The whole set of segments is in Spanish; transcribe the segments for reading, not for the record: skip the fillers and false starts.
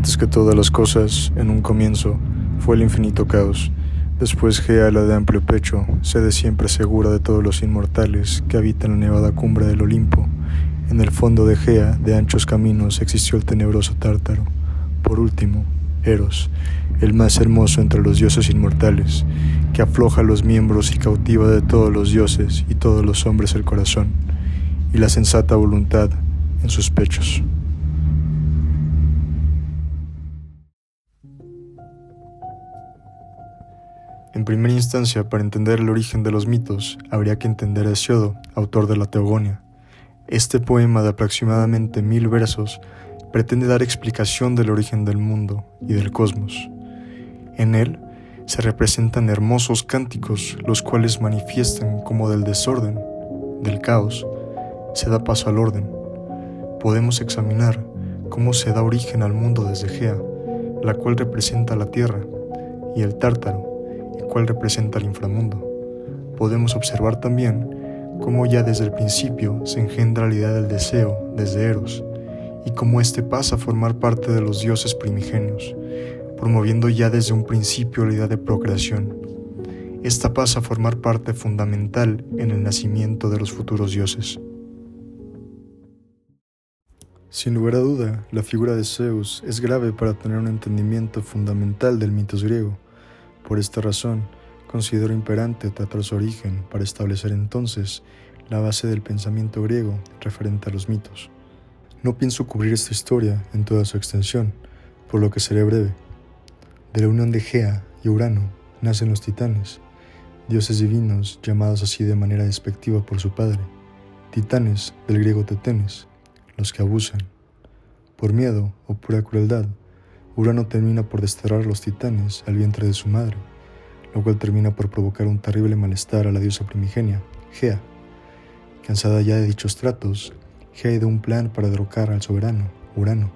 Antes que todas las cosas, en un comienzo, fue el infinito caos. Después Gea, la de amplio pecho, sede siempre segura de todos los inmortales que habitan la nevada cumbre del Olimpo. En el fondo de Gea, de anchos caminos, existió el tenebroso Tártaro. Por último, Eros, el más hermoso entre los dioses inmortales, que afloja los miembros y cautiva de todos los dioses y todos los hombres el corazón, y la sensata voluntad en sus pechos. En primera instancia, para entender el origen de los mitos, habría que entender a Hesíodo, autor de la Teogonia. Este poema de aproximadamente 1000 versos pretende dar explicación del origen del mundo y del cosmos. En él se representan hermosos cánticos, los cuales manifiestan cómo del desorden, del caos, se da paso al orden. Podemos examinar cómo se da origen al mundo desde Gea, la cual representa la tierra, y el Tártaro, el cual representa el inframundo. Podemos observar también cómo ya desde el principio se engendra la idea del deseo desde Eros, y cómo éste pasa a formar parte de los dioses primigenios, promoviendo ya desde un principio la idea de procreación. Esta pasa a formar parte fundamental en el nacimiento de los futuros dioses. Sin lugar a duda, la figura de Zeus es grave para tener un entendimiento fundamental del mitos griego. Por esta razón, considero imperante tratar su origen para establecer entonces la base del pensamiento griego referente a los mitos. No pienso cubrir esta historia en toda su extensión, por lo que seré breve. De la unión de Gea y Urano nacen los titanes, dioses divinos llamados así de manera despectiva por su padre, titanes del griego tetenes, los que abusan. Por miedo o pura crueldad, Urano termina por desterrar a los titanes al vientre de su madre, lo cual termina por provocar un terrible malestar a la diosa primigenia, Gea. Cansada ya de dichos tratos, Gea idea un plan para derrocar al soberano, Urano.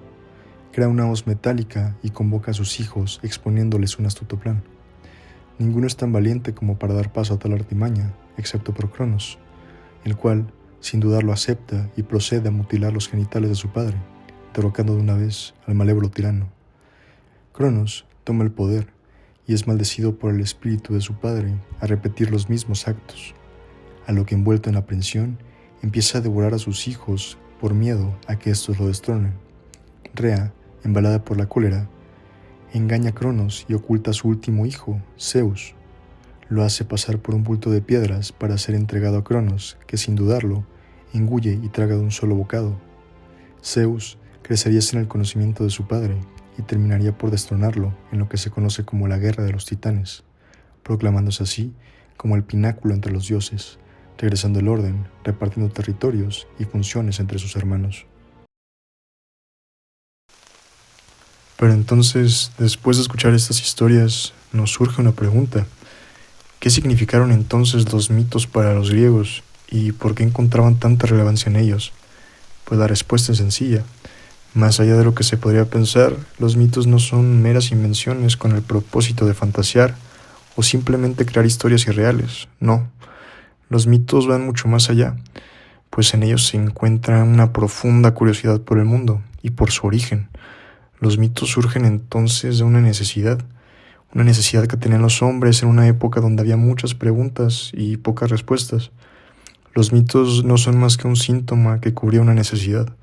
Crea una hoz metálica y convoca a sus hijos exponiéndoles un astuto plan. Ninguno es tan valiente como para dar paso a tal artimaña, excepto por Cronos, el cual, sin dudarlo, acepta y procede a mutilar los genitales de su padre, derrocando de una vez al malévolo tirano. Cronos toma el poder y es maldecido por el espíritu de su padre a repetir los mismos actos, a lo que, envuelto en aprensión, empieza a devorar a sus hijos por miedo a que estos lo destronen. Rea, embalada por la cólera, engaña a Cronos y oculta a su último hijo, Zeus. Lo hace pasar por un bulto de piedras para ser entregado a Cronos, que sin dudarlo, engulle y traga de un solo bocado. Zeus crecería sin el conocimiento de su padre y terminaría por destronarlo en lo que se conoce como la Guerra de los Titanes, proclamándose así como el pináculo entre los dioses, regresando el orden, repartiendo territorios y funciones entre sus hermanos. Pero entonces, después de escuchar estas historias, nos surge una pregunta. ¿Qué significaron entonces los mitos para los griegos y por qué encontraban tanta relevancia en ellos? Pues la respuesta es sencilla. Más allá de lo que se podría pensar, los mitos no son meras invenciones con el propósito de fantasear o simplemente crear historias irreales. No, los mitos van mucho más allá, pues en ellos se encuentra una profunda curiosidad por el mundo y por su origen. Los mitos surgen entonces de una necesidad que tenían los hombres en una época donde había muchas preguntas y pocas respuestas. Los mitos no son más que un síntoma que cubría una necesidad.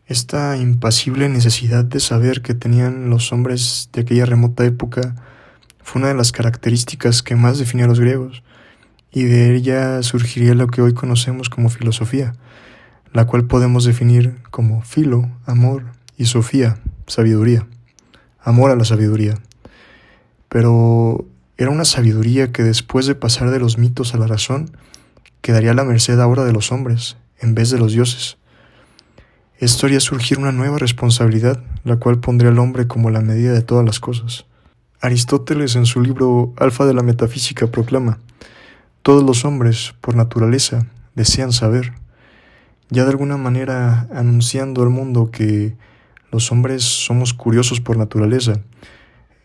Esta impasible necesidad de saber que tenían los hombres de aquella remota época fue una de las características que más definía a los griegos, y de ella surgiría lo que hoy conocemos como filosofía, la cual podemos definir como filo, amor, y sofía, sabiduría, amor a la sabiduría. Pero era una sabiduría que después de pasar de los mitos a la razón, quedaría a la merced ahora de los hombres, en vez de los dioses. Esto haría surgir una nueva responsabilidad, la cual pondría al hombre como la medida de todas las cosas. Aristóteles, en su libro Alfa de la Metafísica, proclama: todos los hombres, por naturaleza, desean saber, ya de alguna manera anunciando al mundo que los hombres somos curiosos por naturaleza.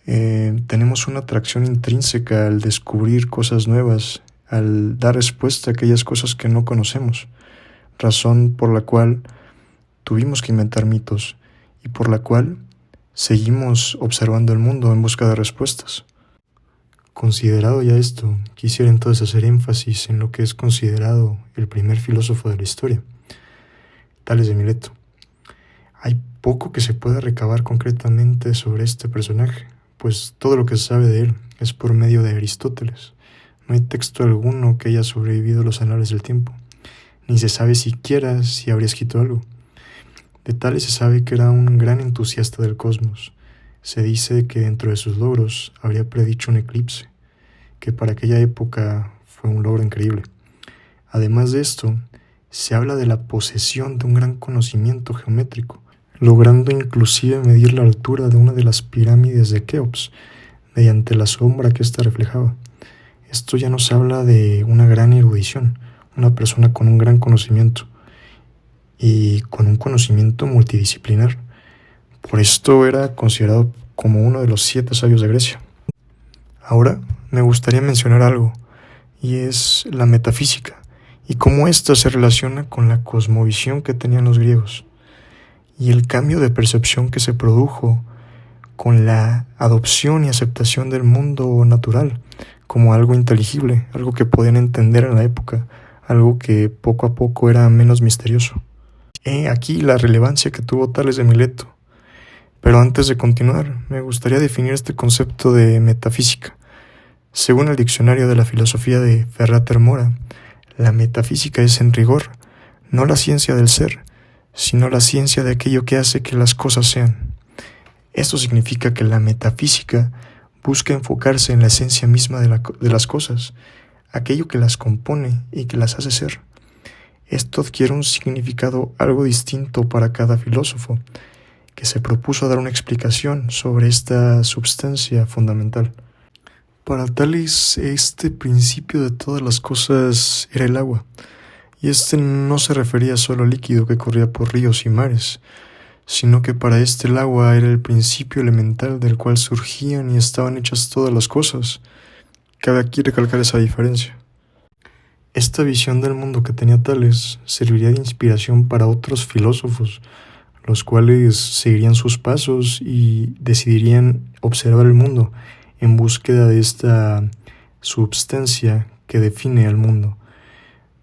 Tenemos una atracción intrínseca al descubrir cosas nuevas, al dar respuesta a aquellas cosas que no conocemos, razón por la cual tuvimos que inventar mitos y por la cual seguimos observando el mundo en busca de respuestas. Considerado ya esto, quisiera entonces hacer énfasis en lo que es considerado el primer filósofo de la historia, Tales de Mileto. Hay poco que se pueda recabar concretamente sobre este personaje, pues todo lo que se sabe de él es por medio de Aristóteles. No hay texto alguno que haya sobrevivido a los anales del tiempo, ni se sabe siquiera si habría escrito algo. De Tales se sabe que era un gran entusiasta del cosmos. Se dice que dentro de sus logros habría predicho un eclipse, que para aquella época fue un logro increíble. Además de esto, se habla de la posesión de un gran conocimiento geométrico, logrando inclusive medir la altura de una de las pirámides de Keops, mediante la sombra que ésta reflejaba. Esto ya nos habla de una gran erudición, una persona con un gran conocimiento, y con un conocimiento multidisciplinar. Por esto era considerado como uno de los 7 sabios de Grecia. Ahora me gustaría mencionar algo, y es la metafísica, y cómo ésta se relaciona con la cosmovisión que tenían los griegos, y el cambio de percepción que se produjo con la adopción y aceptación del mundo natural como algo inteligible, algo que podían entender en la época, algo que poco a poco era menos misterioso. He aquí la relevancia que tuvo Tales de Mileto. Pero antes de continuar, me gustaría definir este concepto de metafísica. Según el diccionario de la filosofía de Ferrater Mora, la metafísica es en rigor no la ciencia del ser, sino la ciencia de aquello que hace que las cosas sean. Esto significa que la metafísica busca enfocarse en la esencia misma de las cosas, aquello que las compone y que las hace ser. Esto adquiere un significado algo distinto para cada filósofo, que se propuso dar una explicación sobre esta substancia fundamental. Para Tales, este principio de todas las cosas era el agua, y este no se refería solo al líquido que corría por ríos y mares, sino que para este el agua era el principio elemental del cual surgían y estaban hechas todas las cosas. Cabe aquí recalcar esa diferencia. Esta visión del mundo que tenía Tales serviría de inspiración para otros filósofos, los cuales seguirían sus pasos y decidirían observar el mundo en búsqueda de esta substancia que define al mundo.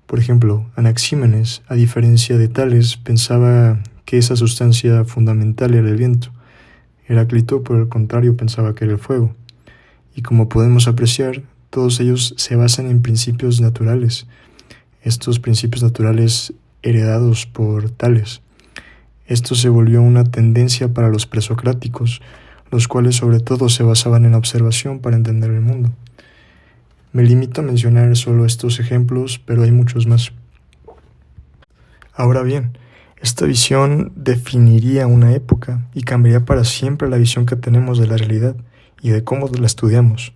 Por ejemplo, Anaxímenes, a diferencia de Tales, pensaba que esa sustancia fundamental era el viento. Heráclito, por el contrario, pensaba que era el fuego. Y como podemos apreciar, todos ellos se basan en principios naturales. Estos principios naturales heredados por Tales. Esto se volvió una tendencia para los presocráticos, los cuales sobre todo se basaban en la observación para entender el mundo. Me limito a mencionar solo estos ejemplos, pero hay muchos más. Ahora bien, esta visión definiría una época y cambiaría para siempre la visión que tenemos de la realidad y de cómo la estudiamos.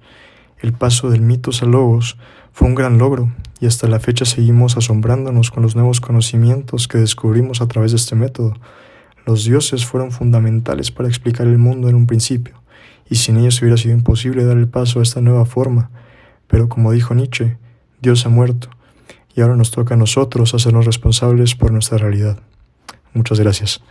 El paso del mitos a logos fue un gran logro y hasta la fecha seguimos asombrándonos con los nuevos conocimientos que descubrimos a través de este método. Los dioses fueron fundamentales para explicar el mundo en un principio, y sin ellos hubiera sido imposible dar el paso a esta nueva forma. Pero como dijo Nietzsche, Dios ha muerto, y ahora nos toca a nosotros hacernos responsables por nuestra realidad. Muchas gracias.